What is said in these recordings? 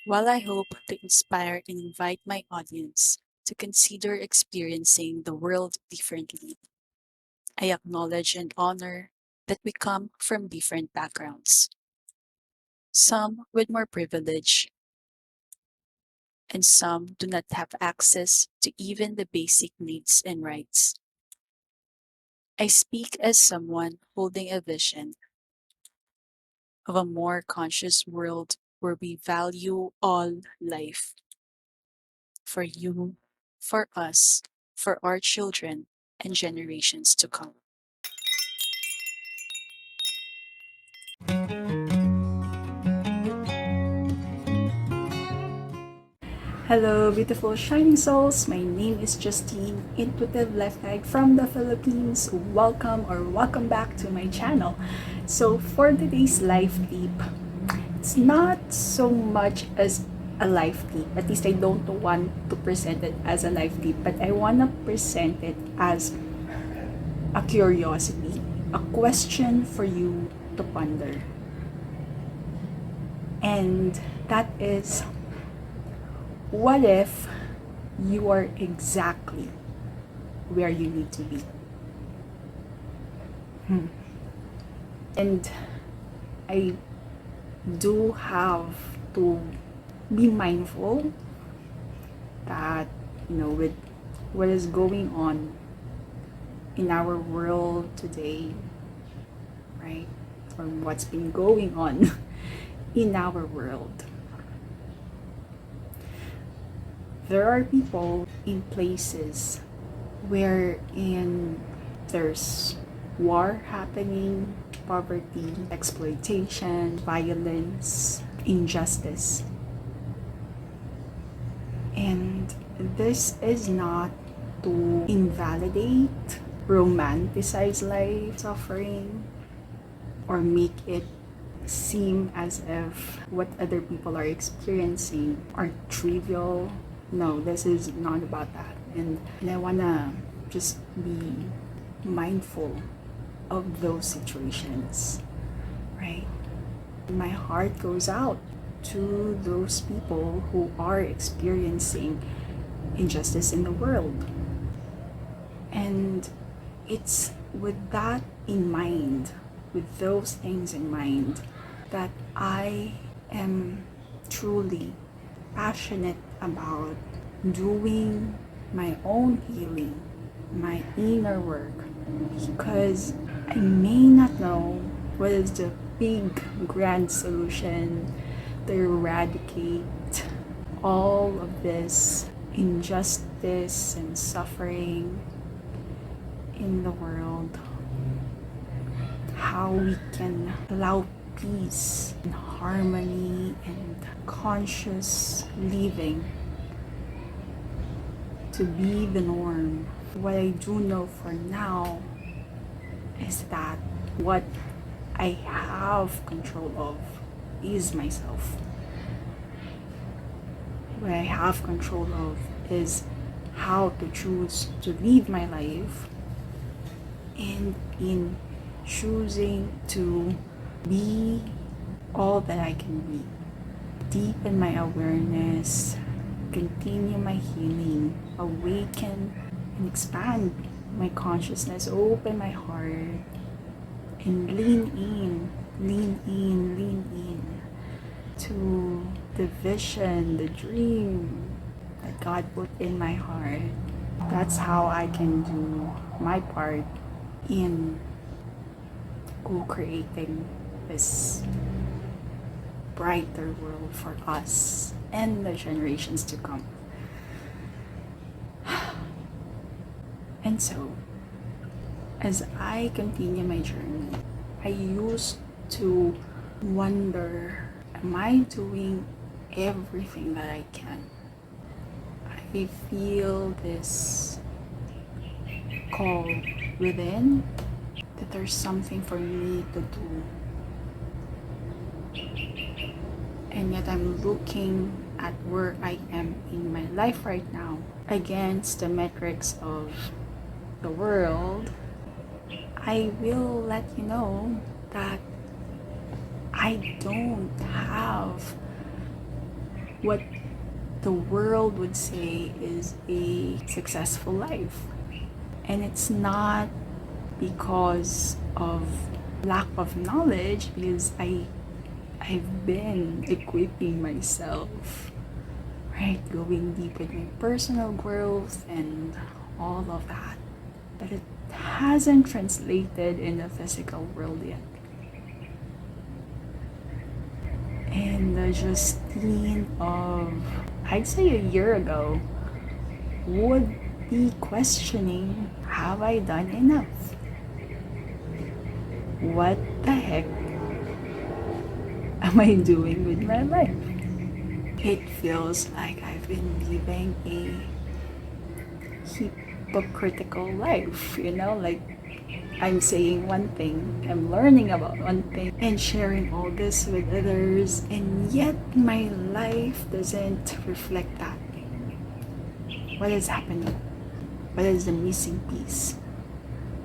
While I hope to inspire and invite my audience to consider experiencing the world differently, I acknowledge and honor that we come from different backgrounds, some with more privilege, and some do not have access to even the basic needs and rights. I speak as someone holding a vision of a more conscious world where we value all life for you, for us, for our children, and generations to come. Hello, beautiful shining souls. My name is Justine, intuitive life guide from the Philippines. Welcome back to my channel. So, for today's life tip, it's not so much as a life tip. At least I don't want to present it as a life tip, but I want to present it as a curiosity, a question for you to ponder. And that is, what if you are exactly where you need to be? And I do have to be mindful that, with what is going on in our world today, right? Or what's been going on in our world. There are people in places wherein there's war happening, poverty, exploitation, violence, injustice. And this is not to invalidate, romanticize life suffering, or make it seem as if what other people are experiencing are trivial. No, this is not about that. And I wanna just be mindful of those situations, right? My heart goes out to those people who are experiencing injustice in the world. And it's with that in mind, with those things in mind, that I am truly passionate about doing my own healing, my inner work, because I may not know what is the big grand solution to eradicate all of this injustice and suffering in the world, how we can allow peace and harmony and conscious living to be the norm. What I do know for now is that what I have control of is myself. What I have control of is how to choose to live my life, and in choosing to be all that I can be. Deepen my awareness, continue my healing, awaken and expand my consciousness, open my heart, and lean in to the vision, the dream that God put in my heart. That's how I can do my part in co-creating this brighter world for us and the generations to come. And so, as I continue my journey, I used to wonder, am I doing everything that I can? I feel this call within that there's something for me to do. And yet I'm looking at where I am in my life right now against the metrics of the world. I will let you know that I don't have what the world would say is a successful life. And it's not because of lack of knowledge, because I've been equipping myself, right? Going deep with my personal growth and all of that. But it hasn't translated in the physical world yet. And the Jostine of, I'd say, a year ago would be questioning, have I done enough? What the heck am I doing with my life? It feels like I've been living a hypocritical life, like I'm saying one thing, I'm learning about one thing, and sharing all this with others, and yet my life doesn't reflect that. What is happening? What is the missing piece?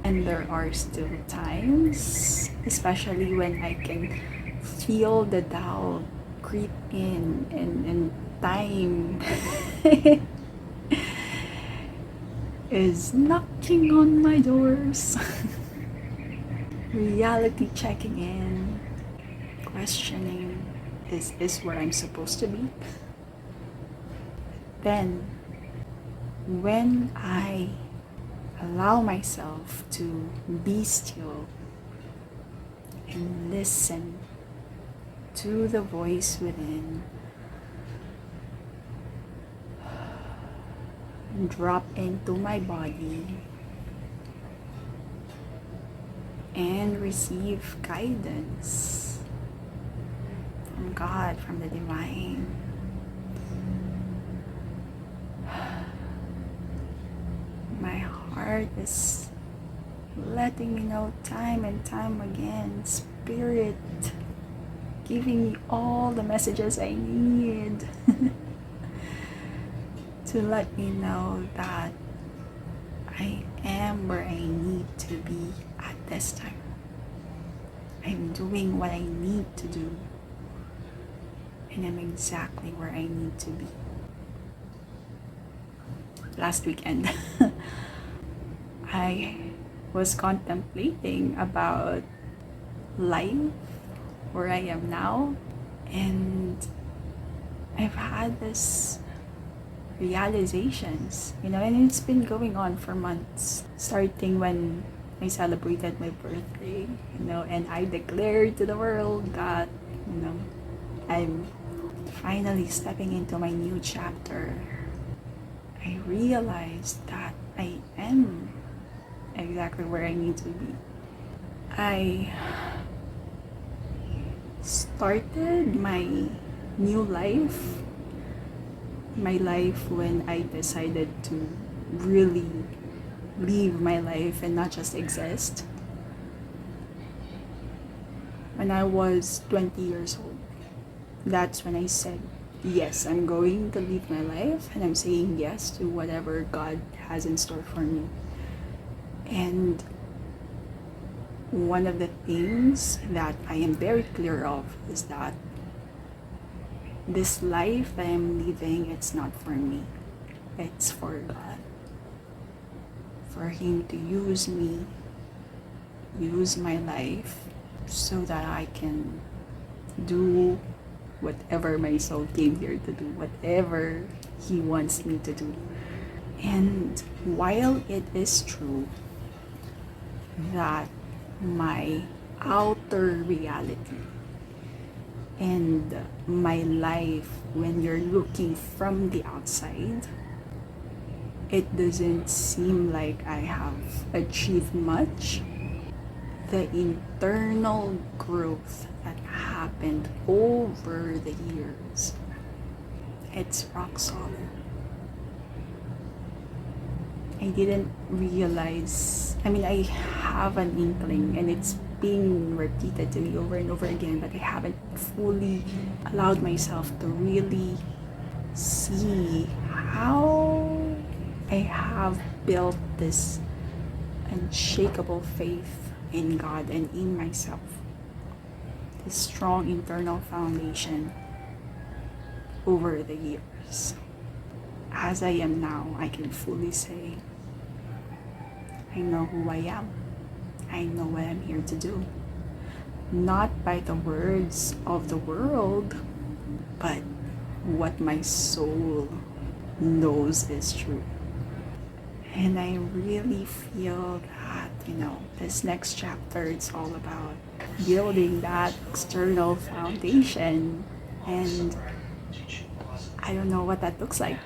And there are still times, especially when I can feel the doubt creep in, and time is knocking on my doors. Reality checking in, questioning, is this where I'm supposed to be? Then, when I allow myself to be still and listen to the voice within, drop into my body, and receive guidance from God, from the divine. My heart is letting me know time and time again, Spirit giving me all the messages I need to let me know that I am where I need to be at this time. I'm doing what I need to do, and I'm exactly where I need to be. Last weekend, I was contemplating about life, where I am now, and I've had this realizations, and it's been going on for months, starting when I celebrated my birthday, and I declared to the world that, I'm finally stepping into my new chapter. I realized that I am exactly where I need to be. I started my new life, when I decided to really live my life and not just exist. When I was 20 years old, that's when I said, yes, I'm going to live my life, and I'm saying yes to whatever God has in store for me. And one of the things that I am very clear of is that this life that I'm living, it's not for me. It's for God. For Him to use me, use my life, so that I can do whatever my soul came here to do, whatever He wants me to do. And while it is true that my outer reality and my life, when you're looking from the outside, it doesn't seem like I have achieved much, the internal growth that happened over the years, it's rock solid. I didn't realize, I have an inkling, and it's being repeated to me over and over again, but I haven't fully allowed myself to really see how I have built this unshakable faith in God and in myself, this strong internal foundation. over the years. As I am now, I can fully say, I know who I am. I know what I'm here to do. Not by the words of the world, but what my soul knows is true. And I really feel that, this next chapter, it's all about building that external foundation. And I don't know what that looks like.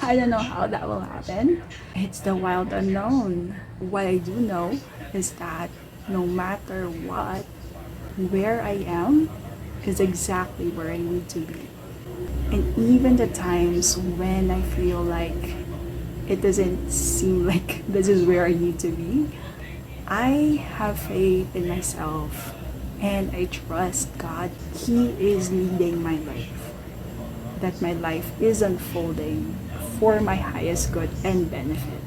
I don't know how that will happen. It's the wild unknown. What I do know is that no matter what, where I am is exactly where I need to be. And even the times when I feel like it doesn't seem like this is where I need to be, I have faith in myself and I trust God. He is leading my life. That my life is unfolding for my highest good and benefit.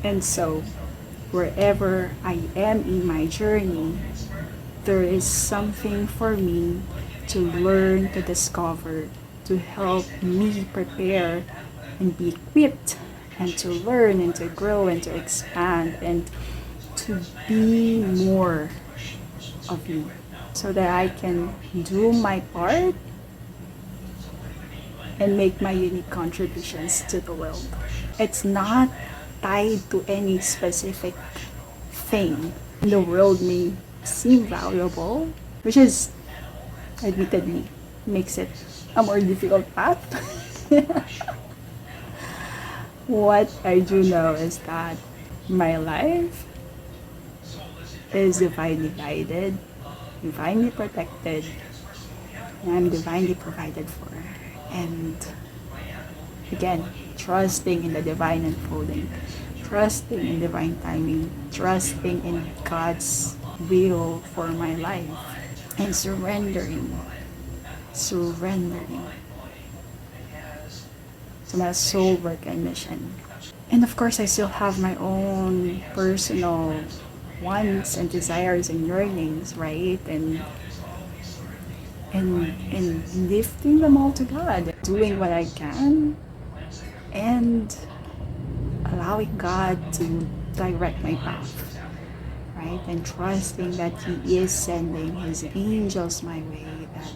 And so, wherever I am in my journey, there is something for me to learn, to discover, to help me prepare and be equipped and to learn and to grow and to expand and to be more of me so that I can do my part and make my unique contributions to the world. It's not tied to any specific thing. The world may seem valuable, which is admittedly makes it a more difficult path. What I do know is that my life is divinely guided, divinely protected, and I'm divinely provided for. And again, trusting in the divine unfolding, trusting in divine timing, trusting in God's will for my life, and surrendering to my soul work and mission. And of course, I still have my own personal wants and desires and yearnings, right? And lifting them all to God, doing what I can, and allowing God to direct my path, right? And trusting that He is sending His angels my way, that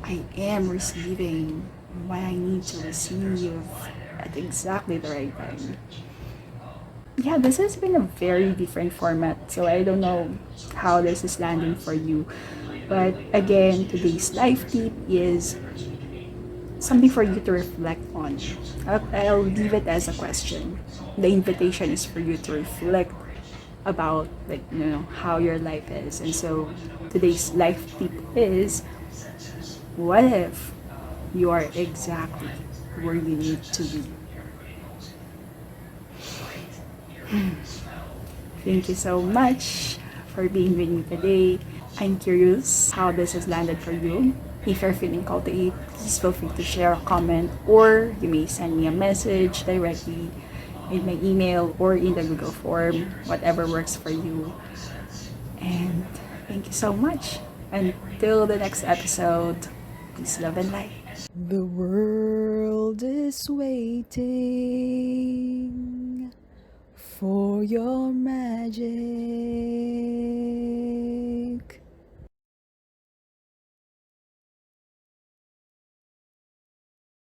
I am receiving what I need to receive at exactly the right time. Yeah, this has been a very different format, so I don't know how this is landing for you. But again, today's life tip is something for you to reflect on. I'll leave it as a question. The invitation is for you to reflect about how your life is. And so today's life tip is, what if you are exactly where you need to be? Thank you so much for being with me today. I'm curious how this has landed for you. If you're feeling called to eat, please feel free to share a comment, or you may send me a message directly in my email or in the Google form, whatever works for you. And thank you so much. Until the next episode, peace, love, and light. The world is waiting for your magic.